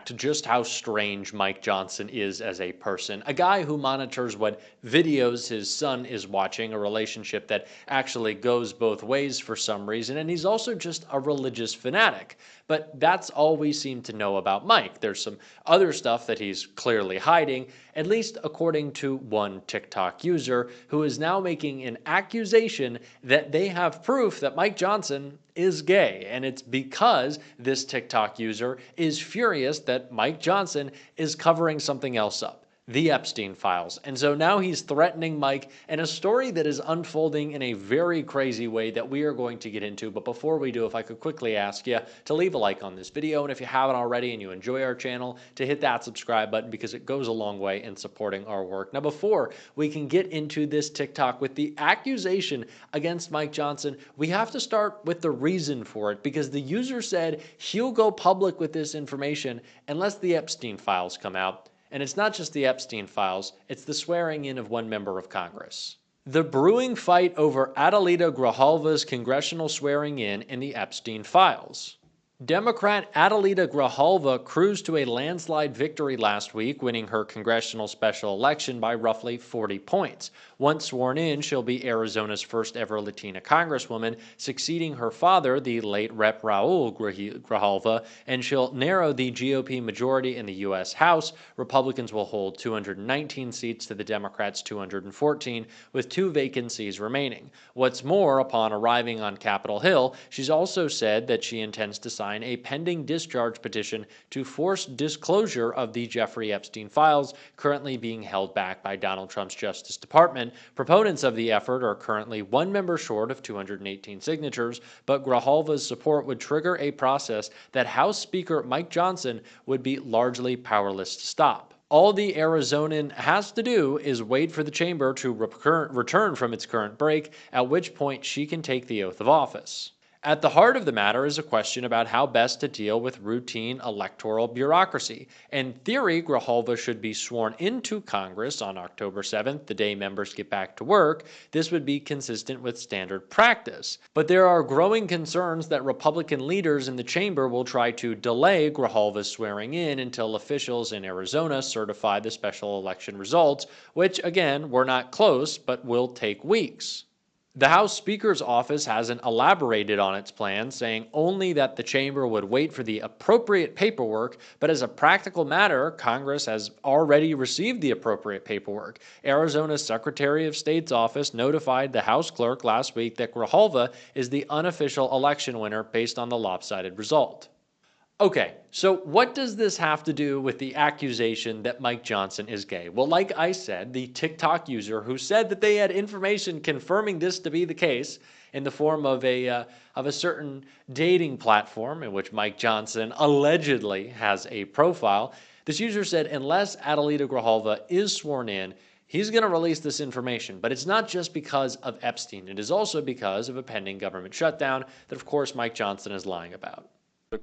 to just how strange Mike Johnson is as a person. A guy who monitors what videos his son is watching, a relationship that actually goes both ways for some reason, and he's also just a religious fanatic. But that's all we seem to know about Mike. There's some other stuff that he's clearly hiding, at least according to one TikTok user who is now making an accusation that they have proof that Mike Johnson is gay. And it's because this TikTok user is furious that Mike Johnson is covering something else up, the Epstein files. And so now he's threatening Mike in a story that is unfolding in a very crazy way that we are going to get into. But before we do, if I could quickly ask you to leave a like on this video, and if you haven't already and you enjoy our channel, to hit that subscribe button because it goes a long way in supporting our work. Now, before we can get into this TikTok with the accusation against Mike Johnson, we have to start with the reason for it, because the user said he'll go public with this information unless the Epstein files come out. And it's not just the Epstein files, it's the swearing in of one member of Congress. The brewing fight over Adelita Grijalva's congressional swearing in the Epstein files. Democrat Adelita Grijalva cruised to a landslide victory last week, winning her congressional special election by roughly 40 points. Once sworn in, she'll be Arizona's first ever Latina congresswoman, succeeding her father, the late Rep. Raul Grijalva, and she'll narrow the GOP majority in the U.S. House. Republicans will hold 219 seats to the Democrats' 214, with 2 vacancies remaining. What's more, upon arriving on Capitol Hill, she's also said that she intends to sign a pending discharge petition to force disclosure of the Jeffrey Epstein files currently being held back by Donald Trump's Justice Department. Proponents of the effort are currently 1 member short of 218 signatures, but Grijalva's support would trigger a process that House Speaker Mike Johnson would be largely powerless to stop. All the Arizonan has to do is wait for the chamber to return from its current break, at which point she can take the oath of office. At the heart of the matter is a question about how best to deal with routine electoral bureaucracy. In theory, Grijalva should be sworn into Congress on October 7th, the day members get back to work. This would be consistent with standard practice. But there are growing concerns that Republican leaders in the chamber will try to delay Grijalva's swearing in until officials in Arizona certify the special election results, which, again, were not close, but will take weeks. The House Speaker's office hasn't elaborated on its plan, saying only that the chamber would wait for the appropriate paperwork, but as a practical matter, Congress has already received the appropriate paperwork. Arizona's Secretary of State's office notified the House clerk last week that Grijalva is the unofficial election winner based on the lopsided result. Okay, so what does this have to do with the accusation that Mike Johnson is gay? Well, like I said, the TikTok user who said that they had information confirming this to be the case in the form of a certain dating platform in which Mike Johnson allegedly has a profile, this user said unless Adelita Grijalva is sworn in, he's going to release this information. But it's not just because of Epstein. It is also because of a pending government shutdown that, of course, Mike Johnson is lying about.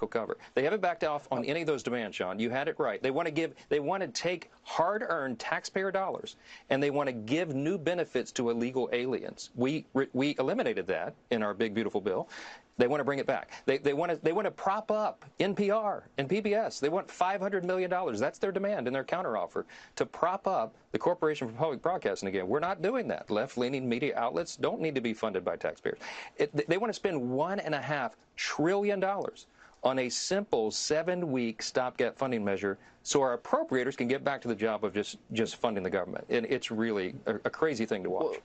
Cover. They haven't backed off on any of those demands, Sean. You had it right. They want to take hard-earned taxpayer dollars and they want to give new benefits to illegal aliens. We eliminated that in our big beautiful bill. They want to bring it back. They want to prop up NPR and PBS. They want $500 million. That's their demand in their counteroffer, to prop up the Corporation for Public Broadcasting again. We're not doing that. Left-leaning media outlets don't need to be funded by taxpayers. They want to spend $1.5 trillion on a simple 7-week stopgap funding measure so our appropriators can get back to the job of just funding the government. And it's really a crazy thing to watch.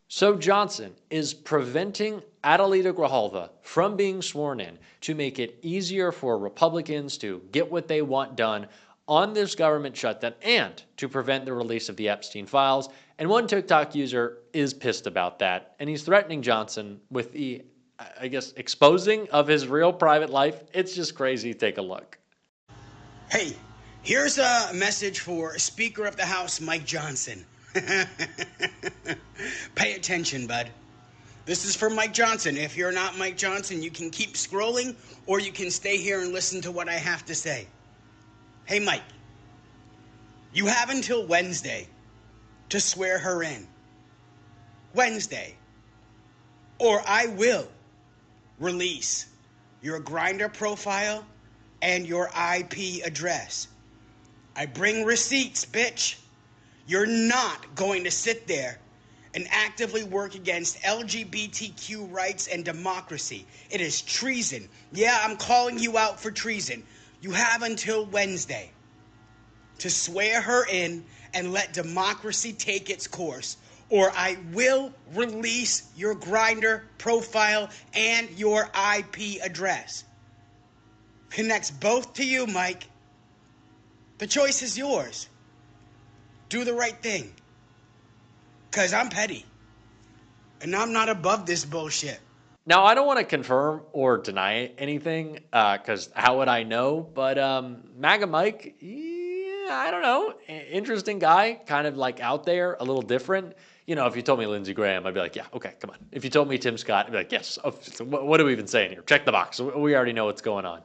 So Johnson is preventing Adelita Grijalva from being sworn in to make it easier for Republicans to get what they want done on this government shutdown and to prevent the release of the Epstein files. And one TikTok user is pissed about that, and he's threatening Johnson with the, I guess, exposing of his real private life. It's just crazy. Take a look. Hey, here's a message for Speaker of the House, Mike Johnson. Pay attention, bud. This is for Mike Johnson. If you're not Mike Johnson, you can keep scrolling or you can stay here and listen to what I have to say. Hey, Mike, you have until Wednesday to swear her in. Wednesday. Or I will release your Grindr profile and your IP address. I bring receipts, bitch. You're not going to sit there and actively work against LGBTQ rights and democracy. It is treason. Yeah, I'm calling you out for treason. You have until Wednesday to swear her in and let democracy take its course, or I will release your Grindr profile and your IP address. Connects both to you, Mike. The choice is yours. Do the right thing. Because I'm petty. And I'm not above this bullshit. Now, I don't want to confirm or deny anything, because how would I know? But MAGA Mike, yeah, I don't know. Interesting guy, kind of like out there, a little different. You know, if you told me Lindsey Graham, I'd be like, yeah, okay, come on. If you told me Tim Scott, I'd be like, yes. Oh, so what are we even saying here? Check the box. We already know what's going on.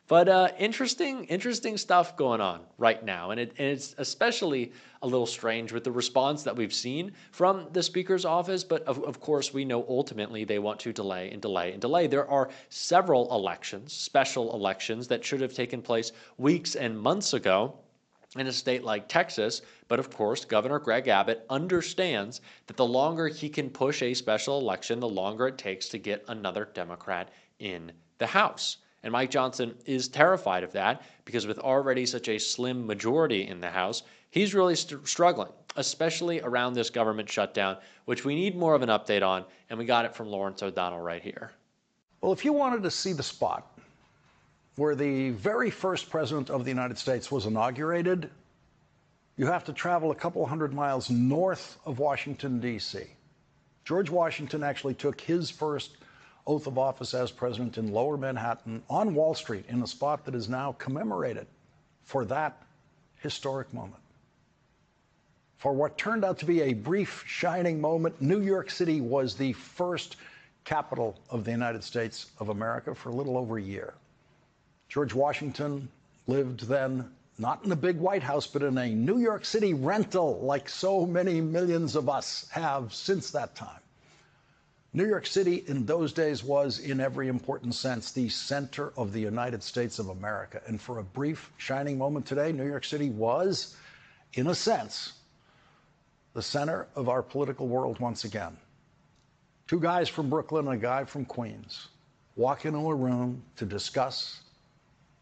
But interesting stuff going on right now, and it's especially a little strange with the response that we've seen from the Speaker's office. But of course, we know ultimately they want to delay and delay and delay. There are several elections, special elections, that should have taken place weeks and months ago in a state like Texas. But of course, Governor Greg Abbott understands that the longer he can push a special election, the longer it takes to get another Democrat in the House. And Mike Johnson is terrified of that because with already such a slim majority in the House, he's really struggling, especially around this government shutdown, which we need more of an update on, and we got it from Lawrence O'Donnell right here. Well, if you wanted to see the spot where the very first president of the United States was inaugurated, you have to travel a couple hundred miles north of Washington, D.C. George Washington actually took his first oath of office as president in Lower Manhattan on Wall Street in a spot that is now commemorated for that historic moment. For what turned out to be a brief, shining moment, New York City was the first capital of the United States of America for a little over a year. George Washington lived then not in a big White House, but in a New York City rental like so many millions of us have since that time. New York City in those days was, in every important sense, the center of the United States of America. And for a brief, shining moment today, New York City was, in a sense, the center of our political world once again. Two guys from Brooklyn and a guy from Queens walk into a room to discuss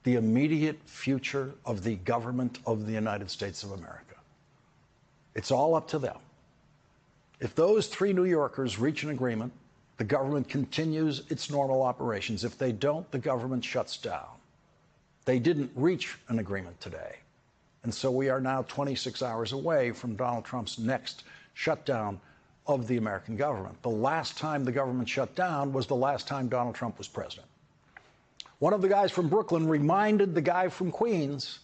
the immediate future of the government of the United States of America. It's all up to them. If those three New Yorkers reach an agreement, the government continues its normal operations. If they don't, the government shuts down. They didn't reach an agreement today. And so we are now 26 hours away from Donald Trump's next shutdown of the American government. The last time the government shut down was the last time Donald Trump was president. One of the guys from Brooklyn reminded the guy from Queens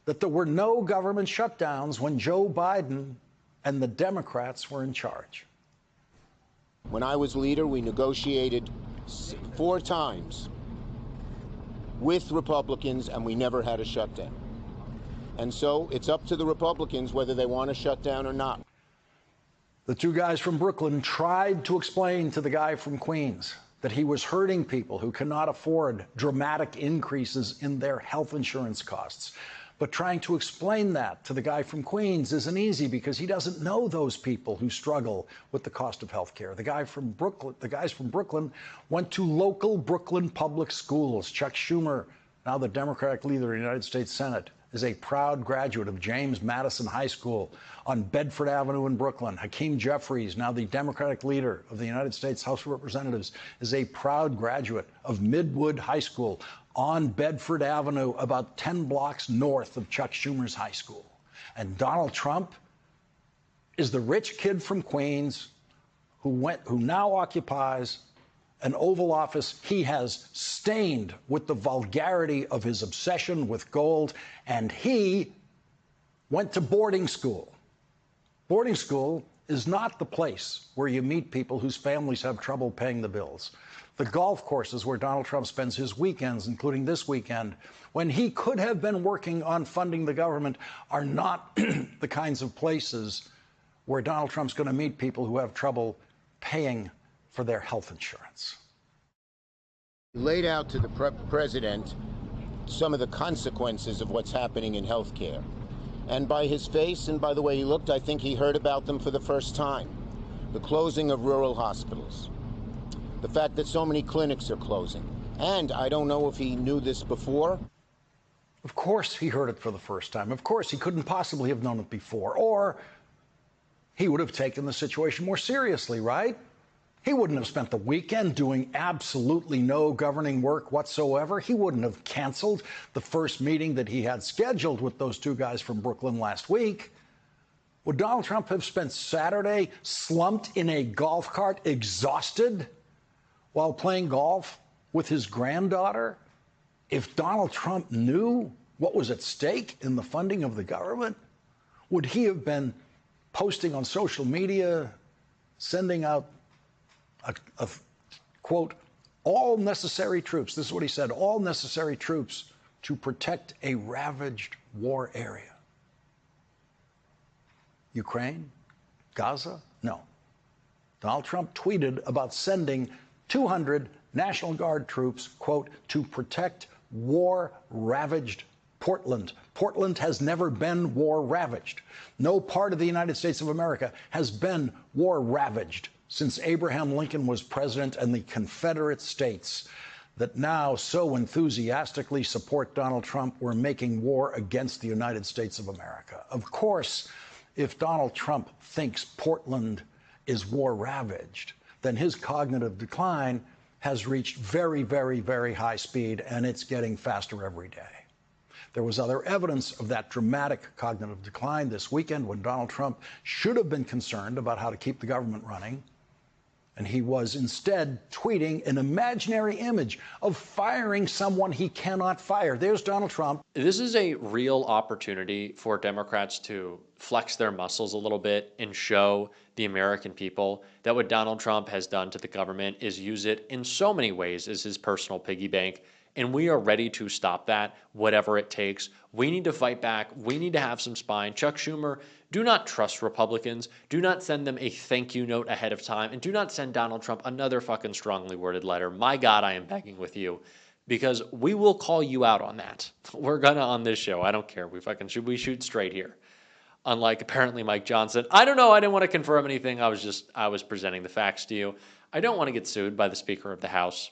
that there were no government shutdowns when Joe Biden and the Democrats were in charge. When I was leader, we negotiated 4 times with Republicans, and we never had a shutdown. And so it's up to the Republicans whether they want to shut down or not. The two guys from Brooklyn tried to explain to the guy from Queens that he was hurting people who cannot afford dramatic increases in their health insurance costs. But trying to explain that to the guy from Queens isn't easy because he doesn't know those people who struggle with the cost of health care. The guys from Brooklyn went to local Brooklyn public schools. Chuck Schumer, now the Democratic leader of the United States Senate, is a proud graduate of James Madison High School on Bedford Avenue in Brooklyn. Hakeem Jeffries, now the Democratic leader of the United States House of Representatives, is a proud graduate of Midwood High School on Bedford Avenue, about 10 blocks north of Chuck Schumer's high school. And Donald Trump is the rich kid from Queens who now occupies an Oval Office he has stained with the vulgarity of his obsession with gold, and he went to boarding school. Boarding school is not the place where you meet people whose families have trouble paying the bills. The golf courses where Donald Trump spends his weekends, including this weekend, when he could have been working on funding the government, are not the kinds of places where Donald Trump's going to meet people who have trouble paying for their health insurance. Laid out to the president some of the consequences of what's happening in healthcare. And by his face and by the way he looked, I think he heard about them for the first time. The closing of rural hospitals. The fact that so many clinics are closing. And I don't know if he knew this before. Of course he heard it for the first time. Of course he couldn't possibly have known it before. Or he would have taken the situation more seriously, right? He wouldn't have spent the weekend doing absolutely no governing work whatsoever. He wouldn't have canceled the first meeting that he had scheduled with those two guys from Brooklyn last week. Would Donald Trump have spent Saturday slumped in a golf cart, exhausted, while playing golf with his granddaughter? If Donald Trump knew what was at stake in the funding of the government, would he have been posting on social media, sending out a quote, all necessary troops, this is what he said, all necessary troops to protect a ravaged war area? Ukraine? Gaza? No. Donald Trump tweeted about sending 200 National Guard troops, quote, to protect war-ravaged Portland. Portland has never been war-ravaged. No part of the United States of America has been war-ravaged since Abraham Lincoln was president, and the Confederate States that now so enthusiastically support Donald Trump were making war against the United States of America. Of course, if Donald Trump thinks Portland is war-ravaged, then his cognitive decline has reached very, very, very high speed, and it's getting faster every day. There was other evidence of that dramatic cognitive decline this weekend when Donald Trump should have been concerned about how to keep the government running, and he was instead tweeting an imaginary image of firing someone he cannot fire. There's Donald Trump. This is a real opportunity for Democrats to flex their muscles a little bit and show the American people that what Donald Trump has done to the government is use it in so many ways as his personal piggy bank. And we are ready to stop that, whatever it takes. We need to fight back. We need to have some spine. Chuck Schumer, do not trust Republicans. Do not send them a thank you note ahead of time. And do not send Donald Trump another fucking strongly worded letter. My God, I am begging with you, because we will call you out on that. We're gonna on this show. I don't care. We shoot straight here. Unlike apparently Mike Johnson. I don't know. I didn't want to confirm anything. I was presenting the facts to you. I don't want to get sued by the Speaker of the House,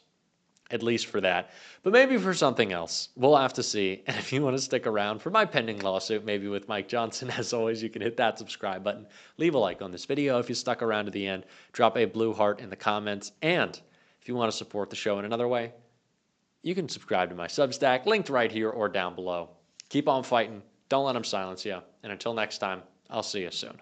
at least for that, but maybe for something else. We'll have to see. And if you want to stick around for my pending lawsuit, maybe with Mike Johnson, as always, you can hit that subscribe button. Leave a like on this video if you stuck around to the end. Drop a blue heart in the comments. And if you want to support the show in another way, you can subscribe to my Substack, linked right here or down below. Keep on fighting. Don't let them silence you. And until next time, I'll see you soon.